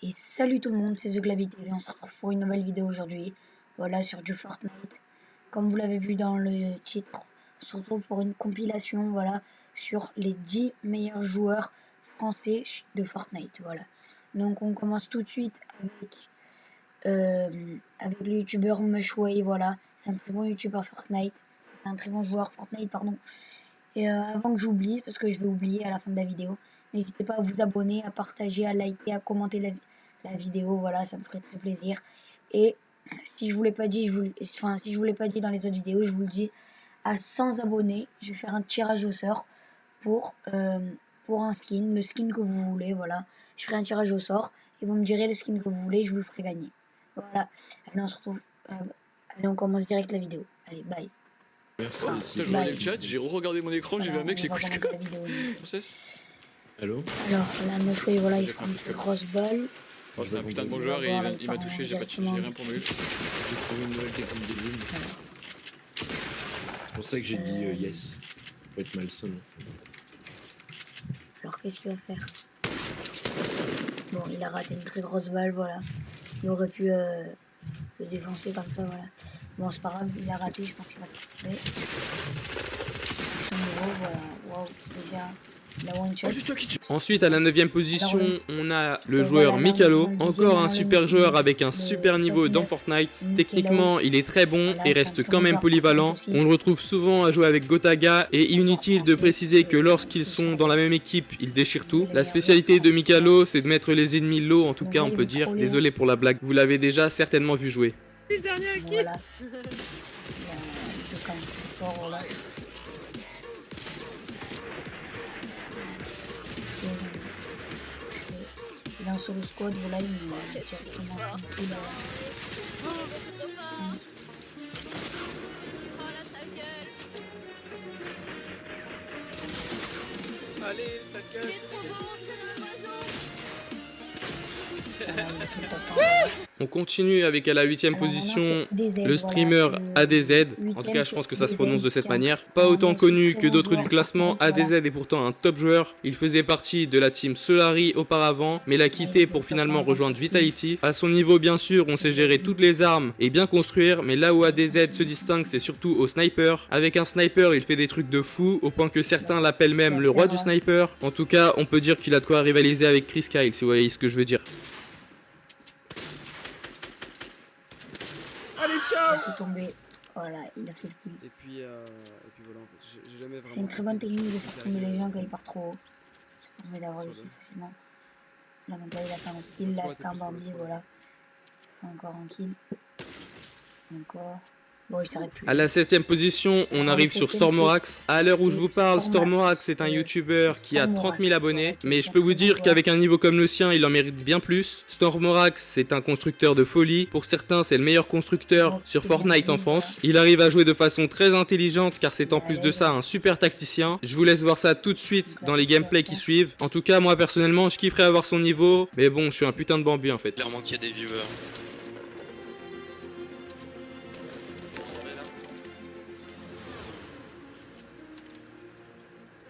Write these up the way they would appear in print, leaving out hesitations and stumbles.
Et salut tout le monde, c'est TheGlaby TV, on se retrouve pour une nouvelle vidéo aujourd'hui, voilà, sur du Fortnite. Comme vous l'avez vu dans le titre, on se retrouve pour une compilation, voilà, sur les 10 meilleurs joueurs français de Fortnite, voilà. Donc on commence tout de suite avec le youtubeur Mushway, voilà, c'est un très bon youtubeur Fortnite, c'est un très bon joueur Fortnite, pardon. Et avant que j'oublie, parce que je vais oublier à la fin de la vidéo, n'hésitez pas à vous abonner, à partager, à liker, à commenter la vidéo, voilà, ça me ferait très plaisir. Et si je vous l'ai pas dit, si je vous l'ai pas dit dans les autres vidéos, je vous le dis, à 100 abonnés, je vais faire un tirage au sort pour un skin, le skin que vous voulez, voilà. Je ferai un tirage au sort et vous me direz le skin que vous voulez, je vous le ferai gagner. Voilà, allez on se retrouve, allez on commence direct la vidéo, allez bye. Merci. Enfin, Je regardais le chat, j'ai re-regardé mon écran, j'ai vu un mec, j'ai on va quiz commencer la vidéo. Allô? Alors, la meuf, voilà, il prend une très grosse balle. Oh, c'est un putain de bon joueur et il m'a touché, j'ai rien pour me. J'ai trouvé une nouvelle technique de lune. C'est pour ça que j'ai dit yes. Faut être malsain. Alors, qu'est-ce qu'il va faire? Bon, il a raté une très grosse balle, voilà. Il aurait pu le défoncer comme ça, voilà. Bon, c'est pas grave, il a raté, je pense qu'il va s'attraper. Son niveau, voilà. Waouh, déjà, la one shot. Ensuite, à la 9ème position, on a le joueur Mikalo, encore un super joueur avec un super niveau dans Fortnite. Techniquement, il est très bon et reste quand même polyvalent. On le retrouve souvent à jouer avec Gotaga et inutile de préciser que lorsqu'ils sont dans la même équipe, ils déchirent tout. La spécialité de Mikalo, c'est de mettre les ennemis low, en tout cas on peut dire. Désolé pour la blague, vous l'avez déjà certainement vu jouer. Voilà. Il peut quand même très fort, voilà. Il est en solo squad, voilà, il est directement tranquille. Allez, ta gueule. On continue avec à la 8ème position le streamer ADZ, en tout cas je pense que ça se prononce de cette manière. Pas autant connu que d'autres du classement, ADZ est pourtant un top joueur. Il faisait partie de la team Solari auparavant, mais l'a quitté pour finalement rejoindre Vitality. À son niveau bien sûr, on sait gérer toutes les armes et bien construire, mais là où ADZ se distingue c'est surtout au sniper. Avec un sniper il fait des trucs de fou, au point que certains l'appellent même le roi du sniper. En tout cas on peut dire qu'il a de quoi rivaliser avec Chris Kyle si vous voyez ce que je veux dire. Allez, ciao! Il a fait tomber. Voilà, il a fait le kill. Et puis voilà, en fait, j'ai jamais vraiment. C'est une très bonne technique de faire tomber les gens quand ils partent trop haut. Ça permet d'avoir le kill facilement. Là, donc là, il a fait un autre kill. Là, c'est un barbier, voilà. Encore un kill. Encore. Bon, il s'arrête plus. À la 7ème position, on arrive sur Stormorax. À l'heure où je vous parle, Stormorax est un YouTuber qui a 30 000 abonnés. Mais je peux vous dire qu'avec un niveau comme le sien, il en mérite bien plus. Stormorax, c'est un constructeur de folie. Pour certains, c'est le meilleur constructeur sur Fortnite en France. Il arrive à jouer de façon très intelligente car c'est en plus de ça un super tacticien. Je vous laisse voir ça tout de suite dans les gameplays qui suivent. En tout cas, moi personnellement, je kifferais avoir son niveau. Mais bon, je suis un putain de Bambi en fait. Clairement qu'il y a des viewers.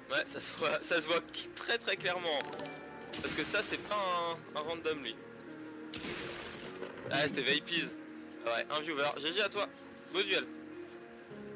Ouais, ça se voit très très clairement. Parce que ça c'est pas un random lui. Ah c'était Vapies. Ouais, un viewer. GG à toi. Beau duel.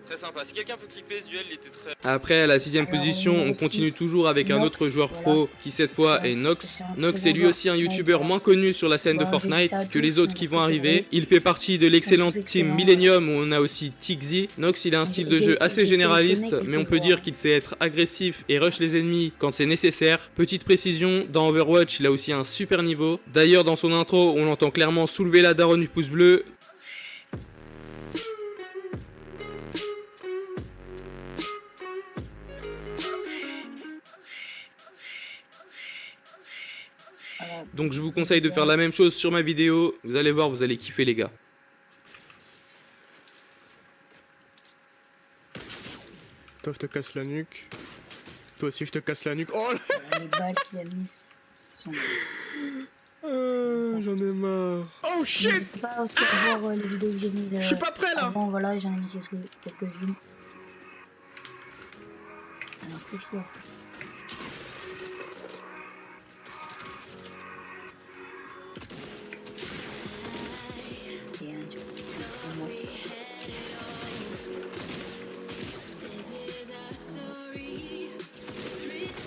Très sympa. Si quelqu'un peut clipper ce duel, il était très... Après, à la 6ème position, on continue toujours avec un autre joueur pro qui cette fois est Nox. Nox est lui aussi un youtubeur moins connu sur la scène de Fortnite que les autres qui vont arriver. Il fait partie de l'excellente team Millennium où on a aussi Tixi. Nox il a un style de jeu assez généraliste, mais on peut dire qu'il sait être agressif et rush les ennemis quand c'est nécessaire. Petite précision, dans Overwatch il a aussi un super niveau. D'ailleurs dans son intro on l'entend clairement soulever la daronne du pouce bleu. Donc je vous conseille de faire la même chose sur ma vidéo, vous allez voir, vous allez kiffer les gars. Toi je te casse la nuque. Toi aussi je te casse la nuque. Oh Les balles qu'il a mises sont... j'en ai marre. Oh shit. N'hésitez pas aussi à voir les vidéos que j'ai mises je suis pas prêt là. Avant, voilà, j'en ai mis quelques-unes. Alors, qu'est-ce qu'il y a?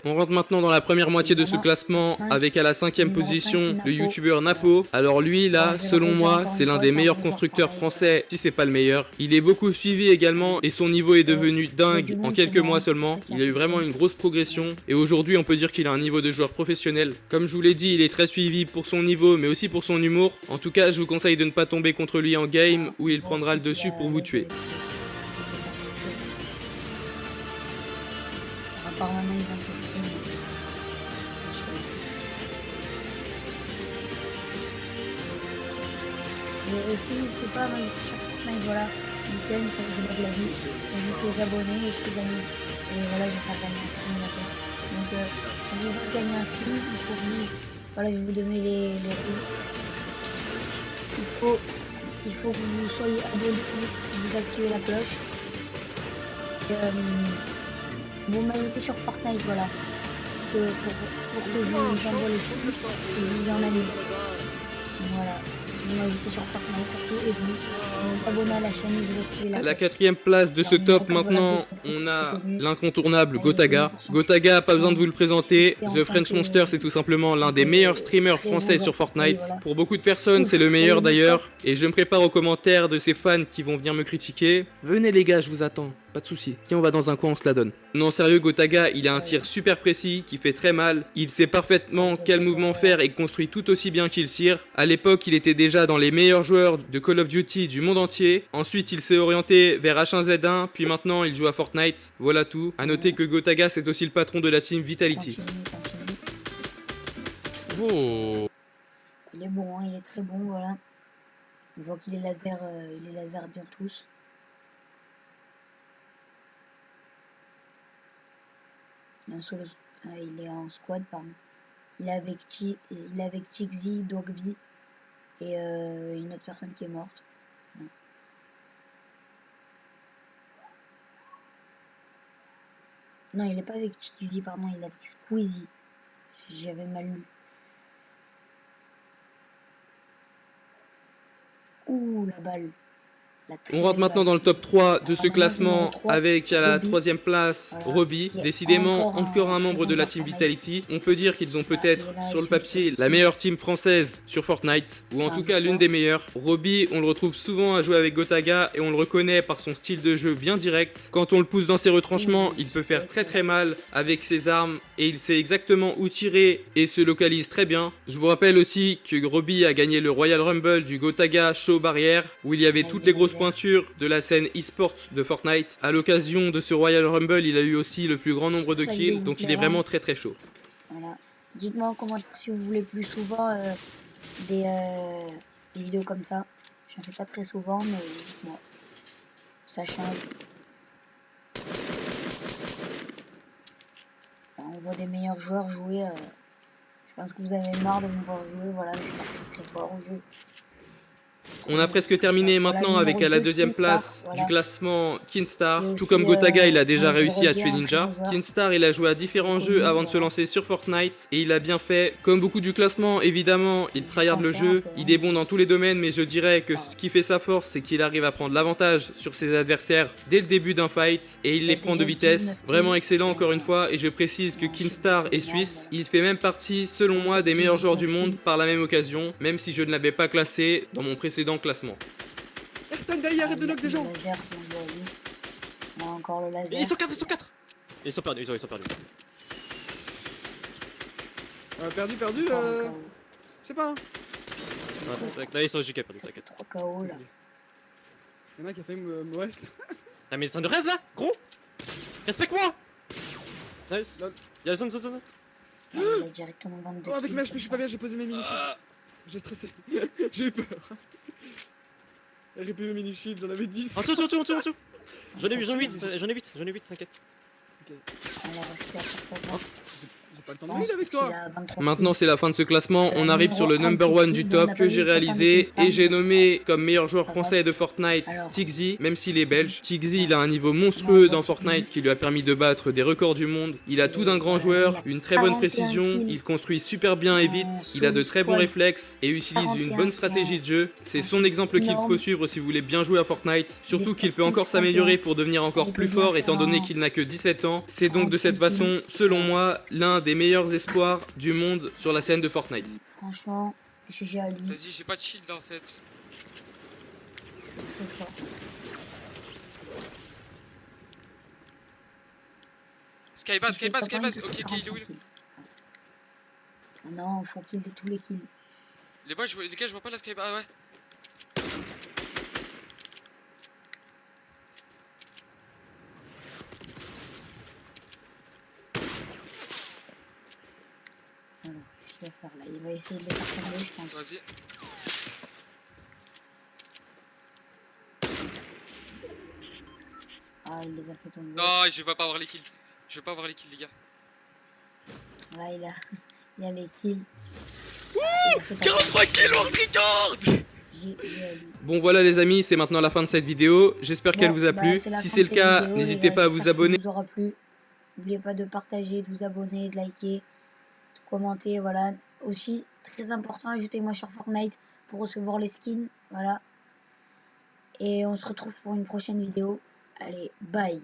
On rentre maintenant dans la première moitié de ce classement avec à la 5e position le youtubeur Napo. Alors lui là, selon moi, c'est l'un des meilleurs constructeurs français, si c'est pas le meilleur. Il est beaucoup suivi également et son niveau est devenu dingue en quelques mois seulement. Il a eu vraiment une grosse progression et aujourd'hui on peut dire qu'il a un niveau de joueur professionnel. Comme je vous l'ai dit, il est très suivi pour son niveau mais aussi pour son humour. En tout cas, je vous conseille de ne pas tomber contre lui en game où il prendra le dessus pour vous tuer. Apparemment, il va et aussi, n'hésitez pas à m'inviter sur Fortnite, voilà. Nickel, une fois que j'ai pas de la vie, invitez aux abonnés et je fais gagner. Et voilà, je vais faire gagner un skin maintenant. Donc, quand vous voulez gagner un skin, il faut vous... Voilà, je vais vous donner les rues. Il faut que vous soyez abonné, que vous activez la cloche. Et, vous m'ajoutez sur Fortnite, voilà. Pour que je vous envoie les choses, que je vous en anime. Voilà. Vous m'ajoutez sur Fortnite surtout et vous abonnez à la chaîne et vous activez la À la 4e place de ce top maintenant, on a l'incontournable Gotaga. Gotaga, pas besoin de vous le présenter. The French Monster, c'est tout simplement l'un des meilleurs streamers français sur Fortnite. Pour beaucoup de personnes, c'est le meilleur d'ailleurs. Et je me prépare aux commentaires de ces fans qui vont venir me critiquer. Venez les gars, je vous attends. Pas de soucis. Viens, on va dans un coin, on se la donne. Non, sérieux, Gotaga, il a un tir super précis qui fait très mal. Il sait parfaitement quel mouvement faire et construit tout aussi bien qu'il tire. À l'époque, il était déjà dans les meilleurs joueurs de Call of Duty du monde entier. Ensuite, il s'est orienté vers H1Z1, puis maintenant, il joue à Fortnite. Voilà tout. À noter que Gotaga, c'est aussi le patron de la team Vitality. Oh. Il est bon, hein, il est très bon, voilà. On voit qu'il est laser bien tous. Il est en squad, pardon. Il est avec Chixi, Dogby et une autre personne qui est morte. Ouais. Non, il est pas avec Chixi, pardon, il est avec Squeezie. J'avais mal lu. Ouh, la balle. On rentre maintenant dans le top 3 de ce classement avec à la 3e place Robbie. Décidément encore un membre de la team Vitality. On peut dire qu'ils ont peut-être sur le papier la meilleure team française sur Fortnite, ou en tout cas l'une des meilleures. Robbie, on le retrouve souvent à jouer avec Gotaga et on le reconnaît par son style de jeu bien direct. Quand on le pousse dans ses retranchements, il peut faire très mal avec ses armes et il sait exactement où tirer et se localise très bien. Je vous rappelle aussi que Robbie a gagné le Royal Rumble du Gotaga Show Barrière où il y avait toutes les grosses pointure de la scène e-sport de Fortnite. À l'occasion de ce Royal Rumble, il a eu aussi le plus grand nombre de kills, donc il est vraiment très chaud. Voilà. Dites-moi en commentaire si vous voulez plus souvent des vidéos comme ça. J'en fais pas très souvent, mais bon, ça change. On voit des meilleurs joueurs jouer. Je pense que vous avez marre de me voir jouer. Voilà, je suis pas très fort au jeu. On a presque terminé maintenant avec à la 2e place du classement Kinstar. Tout comme Gotaga, il a déjà réussi à tuer Ninja. Kinstar, il a joué à différents jeux avant de se lancer sur Fortnite et il a bien fait. Comme beaucoup du classement, évidemment, il tryhard le jeu. Il est bon dans tous les domaines, mais je dirais que ce qui fait sa force, c'est qu'il arrive à prendre l'avantage sur ses adversaires dès le début d'un fight et il les prend de vitesse. Vraiment excellent encore une fois, et je précise que Kinstar est suisse. Il fait même partie, selon moi, des meilleurs joueurs du monde par la même occasion, même si je ne l'avais pas classé dans mon précédent classement. Ayrton derrière, arrête de knock des gens. On a encore le laser. Ils sont 4, ils sont 4. Ils sont perdus, ils sont perdus. Perdu, je sais pas. Hein. Là ils sont JK, perdus, t'inquiète. 3 KO là. Y'en a qui a failli me reste. T'as mis le son de reste là, gros. Respecte-moi. Nice. Y'a le son. Il a directement 22. Oh, avec ma HP, je suis pas bien, j'ai posé mes mini-shields. J'ai stressé. J'ai eu peur. RP mes mini-shields, j'en avais 10. En dessous. J'en ai 8, t'inquiète. On a resté à chaque fois. J'ai pas le temps de read avec toi. Maintenant c'est la fin de ce classement, on arrive sur le number 1 du top que j'ai réalisé et j'ai nommé comme meilleur joueur français de Fortnite Tigzy, même s'il est belge. Tigzy il a un niveau monstrueux dans Fortnite qui lui a permis de battre des records du monde. Il a tout d'un grand joueur, une très bonne précision, il construit super bien et vite, il a de très bons réflexes et utilise une bonne stratégie de jeu. C'est son exemple qu'il faut suivre si vous voulez bien jouer à Fortnite, surtout qu'il peut encore s'améliorer pour devenir encore plus fort étant donné qu'il n'a que 17 ans. C'est donc de cette façon, selon moi, l'un des meilleurs espoirs du monde sur la scène de Fortnite. Franchement, GG à lui. Vas-y, j'ai pas de shield en fait. C'est fort. Skybase, skybase, skybase. Ok, ok, il est où? Non, faut kill tous les kills. Les gars, je vois pas la skybase. Ah ouais. Alors, qu'est-ce qu'il va faire là? Il va essayer de les faire tomber, je pense. Vas-y. Ah, il les a fait tomber. Non, je vais pas avoir les kills. Je vais pas avoir les kills, les gars. Là, il a les kills. Wouh, 43 kills world record. Bon voilà les amis, c'est maintenant la fin de cette vidéo, j'espère qu'elle vous a plu. Si c'est le cas, n'hésitez pas à vous abonner. Ça vous aura plu. N'oubliez pas de partager, de vous abonner, de liker, de commenter, voilà. Aussi, très important, ajoutez-moi sur Fortnite pour recevoir les skins, voilà. Et on se retrouve pour une prochaine vidéo. Allez, bye.